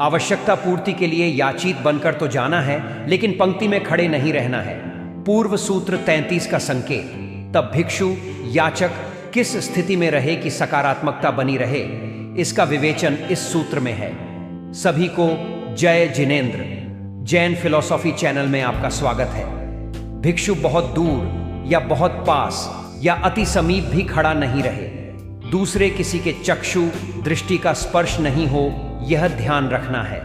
आवश्यकता पूर्ति के लिए याचित बनकर तो जाना है, लेकिन पंक्ति में खड़े नहीं रहना है। पूर्व सूत्र 33 का संकेत। तब भिक्षु याचक किस स्थिति में रहे कि सकारात्मकता बनी रहे, इसका विवेचन इस सूत्र में है। सभी को जय जिनेंद्र। जैन फिलॉसफी चैनल में आपका स्वागत है। भिक्षु बहुत दूर या बहुत पास या अति समीप भी खड़ा नहीं रहे, दूसरे किसी के चक्षु दृष्टि का स्पर्श नहीं हो, यह ध्यान रखना है।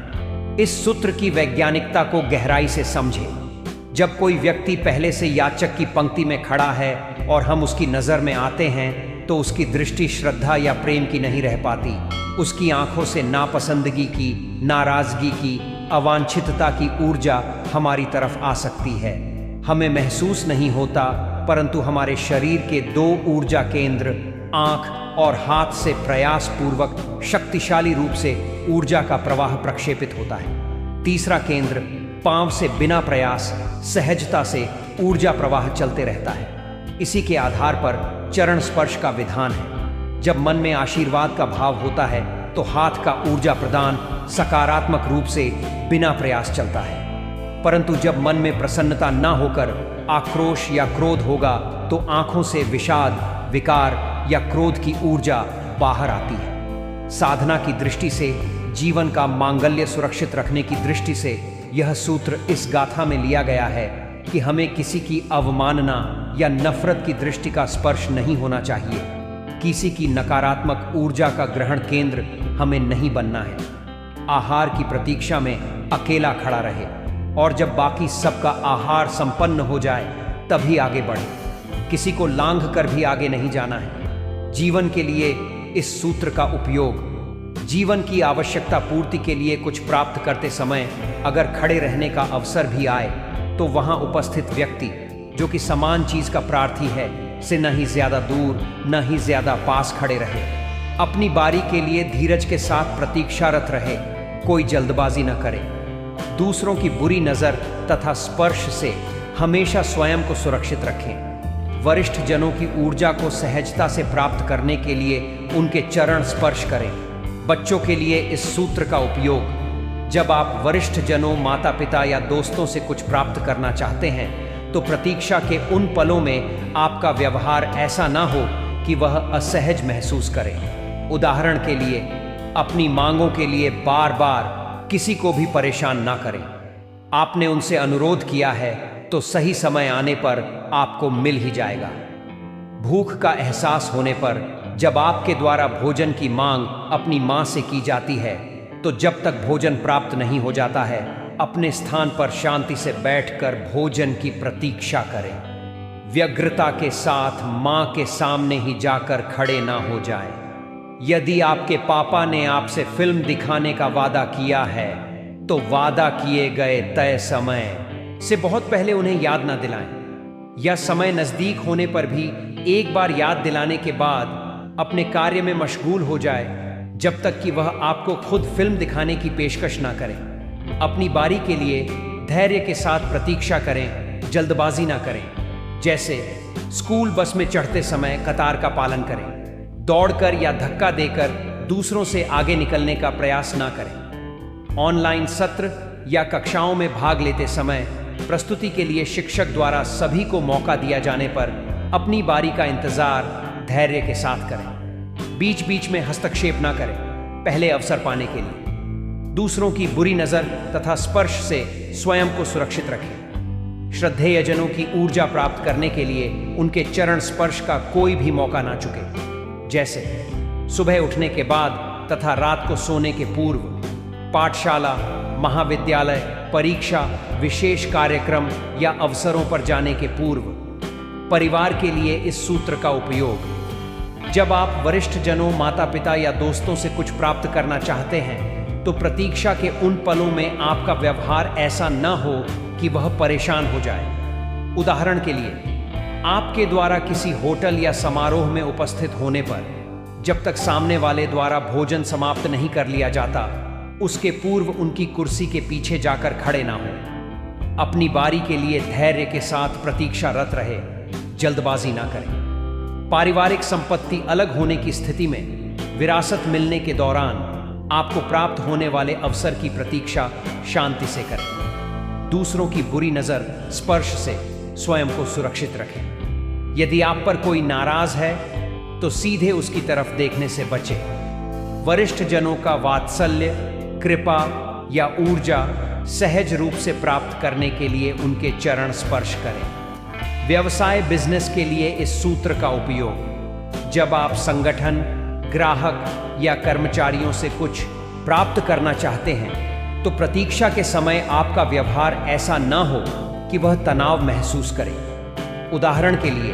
इस सूत्र की वैज्ञानिकता को गहराई से समझें। जब कोई व्यक्ति पहले से याचक की पंक्ति में खड़ा है और हम उसकी नज़र में आते हैं तो उसकी दृष्टि श्रद्धा या प्रेम की नहीं रह पाती। उसकी आंखों से नापसंदगी की, नाराजगी की, अवांछितता की ऊर्जा हमारी तरफ आ सकती है। हमें महसूस नहीं होता, परंतु हमारे शरीर के दो ऊर्जा केंद्र आंख और हाथ से प्रयास पूर्वक शक्तिशाली रूप से ऊर्जा का प्रवाह प्रक्षेपित होता है। तीसरा केंद्र पांव से बिना प्रयास सहजता से ऊर्जा प्रवाह चलते रहता है। इसी के आधार पर चरण स्पर्श का विधान है। जब मन में आशीर्वाद का भाव होता है तो हाथ का ऊर्जा प्रदान सकारात्मक रूप से बिना प्रयास चलता है, परंतु जब मन में प्रसन्नता न होकर आक्रोश या क्रोध होगा तो आंखों से विषाद, विकार या क्रोध की ऊर्जा बाहर आती है। साधना की दृष्टि से, जीवन का मांगल्य सुरक्षित रखने की दृष्टि से यह सूत्र इस गाथा में लिया गया है कि हमें किसी की अवमानना या नफरत की दृष्टि का स्पर्श नहीं होना चाहिए। किसी की नकारात्मक ऊर्जा का ग्रहण केंद्र हमें नहीं बनना है। आहार की प्रतीक्षा में अकेला खड़ा रहे और जब बाकी सबका आहार संपन्न हो जाए तभी आगे बढ़े। किसी को लांघ कर भी आगे नहीं जाना है। जीवन के लिए इस सूत्र का उपयोग, जीवन की आवश्यकता पूर्ति के लिए कुछ प्राप्त करते समय अगर खड़े रहने का अवसर भी आए तो वहां उपस्थित व्यक्ति जो कि समान चीज का प्रार्थी है से न ही ज्यादा दूर न ही ज्यादा पास खड़े रहे। अपनी बारी के लिए धीरज के साथ प्रतीक्षारत रहे, कोई जल्दबाजी न करे। दूसरों की बुरी नजर तथा स्पर्श से हमेशा स्वयं को सुरक्षित रखें। वरिष्ठ जनों की ऊर्जा को सहजता से प्राप्त करने के लिए उनके चरण स्पर्श करें। बच्चों के लिए इस सूत्र का उपयोग, जब आप वरिष्ठ जनों, माता पिता या दोस्तों से कुछ प्राप्त करना चाहते हैं तो प्रतीक्षा के उन पलों में आपका व्यवहार ऐसा ना हो कि वह असहज महसूस करें। उदाहरण के लिए, अपनी मांगों के लिए बार बार किसी को भी परेशान ना करें। आपने उनसे अनुरोध किया है तो सही समय आने पर आपको मिल ही जाएगा। भूख का एहसास होने पर जब आपके द्वारा भोजन की मांग अपनी मां से की जाती है तो जब तक भोजन प्राप्त नहीं हो जाता है अपने स्थान पर शांति से बैठकर भोजन की प्रतीक्षा करें। व्यग्रता के साथ मां के सामने ही जाकर खड़े ना हो जाएं। यदि आपके पापा ने आपसे फिल्म दिखाने का वादा किया है तो वादा किए गए तय समय से बहुत पहले उन्हें याद ना दिलाएं, या समय नजदीक होने पर भी एक बार याद दिलाने के बाद अपने कार्य में मशगूल हो जाए जब तक कि वह आपको खुद फिल्म दिखाने की पेशकश ना करें। अपनी बारी के लिए धैर्य के साथ प्रतीक्षा करें, जल्दबाजी ना करें। जैसे स्कूल बस में चढ़ते समय कतार का पालन करें। दौड़कर या धक्का देकर दूसरों से आगे निकलने का प्रयास ना करें। ऑनलाइन सत्र या कक्षाओं में भाग लेते समय प्रस्तुति के लिए शिक्षक द्वारा सभी को मौका दिया जाने पर अपनी बारी का इंतजार धैर्य के साथ करें। बीच बीच में हस्तक्षेप ना करें, पहले अवसर पाने के लिए। दूसरों की बुरी नजर तथा स्पर्श से स्वयं को सुरक्षित रखें। श्रद्धेयजनों की ऊर्जा प्राप्त करने के लिए उनके चरण स्पर्श का कोई भी मौका ना चुके। जैसे सुबह उठने के बाद तथा रात को सोने के पूर्व, पाठशाला, महाविद्यालय, परीक्षा, विशेष कार्यक्रम या अवसरों पर जाने के पूर्व। परिवार के लिए इस सूत्र का उपयोग, जब आप वरिष्ठ जनों, माता पिता या दोस्तों से कुछ प्राप्त करना चाहते हैं तो प्रतीक्षा के उन पलों में आपका व्यवहार ऐसा न हो कि वह परेशान हो जाए। उदाहरण के लिए, आपके द्वारा किसी होटल या समारोह में उपस्थित होने पर जब तक सामने वाले द्वारा भोजन समाप्त नहीं कर लिया जाता उसके पूर्व उनकी कुर्सी के पीछे जाकर खड़े ना हो। अपनी बारी के लिए धैर्य के साथ प्रतीक्षारत रहे, जल्दबाजी ना करें। पारिवारिक संपत्ति अलग होने की स्थिति में विरासत मिलने के दौरान आपको प्राप्त होने वाले अवसर की प्रतीक्षा शांति से करें। दूसरों की बुरी नजर स्पर्श से स्वयं को सुरक्षित रखें। यदि आप पर कोई नाराज है तो सीधे उसकी तरफ देखने से बचें। वरिष्ठ जनों का वात्सल्य, कृपा या ऊर्जा सहज रूप से प्राप्त करने के लिए उनके चरण स्पर्श करें। व्यवसाय बिजनेस के लिए इस सूत्र का उपयोग जब आप संगठन, ग्राहक या कर्मचारियों से कुछ प्राप्त करना चाहते हैं तो प्रतीक्षा के समय आपका व्यवहार ऐसा न हो कि वह तनाव महसूस करे। उदाहरण के लिए,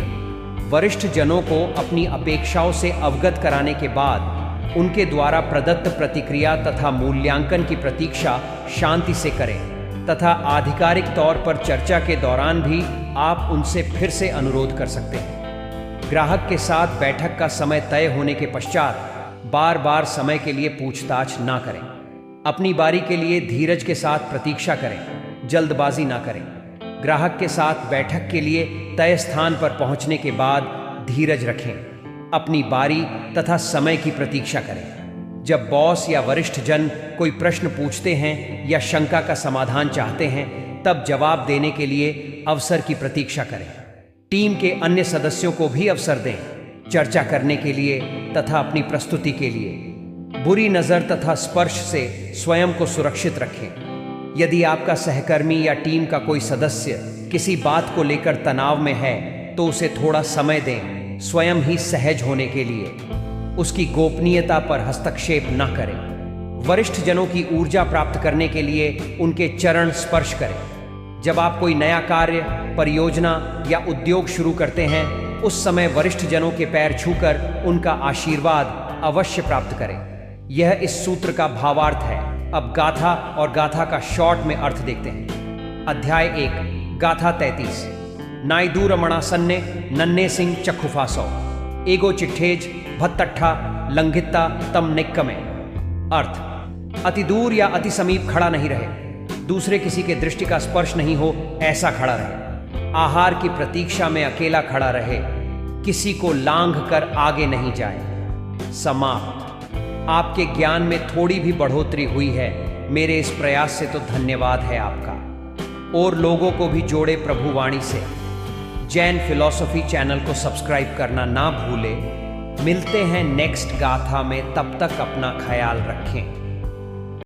वरिष्ठ जनों को अपनी अपेक्षाओं से अवगत कराने के बाद उनके द्वारा प्रदत्त प्रतिक्रिया तथा मूल्यांकन की प्रतीक्षा शांति से करें तथा आधिकारिक तौर पर चर्चा के दौरान भी आप उनसे फिर से अनुरोध कर सकते हैं। ग्राहक के साथ बैठक का समय तय होने के पश्चात बार बार समय के लिए पूछताछ ना करें। अपनी बारी के लिए धीरज के साथ प्रतीक्षा करें, जल्दबाजी ना करें। ग्राहक के साथ बैठक के लिए तय स्थान पर पहुंचने के बाद धीरज रखें। अपनी बारी तथा समय की प्रतीक्षा करें। जब बॉस या वरिष्ठ जन कोई प्रश्न पूछते हैं या शंका का समाधान चाहते हैं, तब जवाब देने के लिए अवसर की प्रतीक्षा करें। टीम के अन्य सदस्यों को भी अवसर दें, चर्चा करने के लिए तथा अपनी प्रस्तुति के लिए। बुरी नज़र तथा स्पर्श से स्वयं को सुरक्षित रखें। यदि आपका सहकर्मी या टीम का कोई सदस्य किसी बात को लेकर तनाव में है तो उसे थोड़ा समय दें, स्वयं ही सहज होने के लिए। उसकी गोपनीयता पर हस्तक्षेप न करें। वरिष्ठ जनों की ऊर्जा प्राप्त करने के लिए उनके चरण स्पर्श करें। जब आप कोई नया कार्य, परियोजना या उद्योग शुरू करते हैं, उस समय वरिष्ठ जनों के पैर छूकर उनका आशीर्वाद अवश्य प्राप्त करें। यह इस सूत्र का भावार्थ है। अब गाथा और गाथा का शॉर्ट में अर्थ देखते हैं। अध्याय 1, गाथा 33। नायदू रमणा सन्ने नन्ने सिंह चखुफासौ एगो चिट्ठेज भत्तठा लंघिता तम निक्कमे। अर्थ, अति दूर या अति समीप खड़ा नहीं रहे, दूसरे किसी के दृष्टि का स्पर्श नहीं हो ऐसा खड़ा रहे। आहार की प्रतीक्षा में अकेला खड़ा रहे, किसी को लांघ कर आगे नहीं जाए। समाप्त। आपके ज्ञान में थोड़ी भी बढ़ोतरी हुई है, मेरे इस प्रयास से तो धन्यवाद है आपका। और लोगों को भी जोड़े प्रभु वाणी से। जैन फिलॉसफी चैनल को सब्सक्राइब करना ना भूलें। मिलते हैं नेक्स्ट गाथा में, तब तक अपना ख्याल रखें।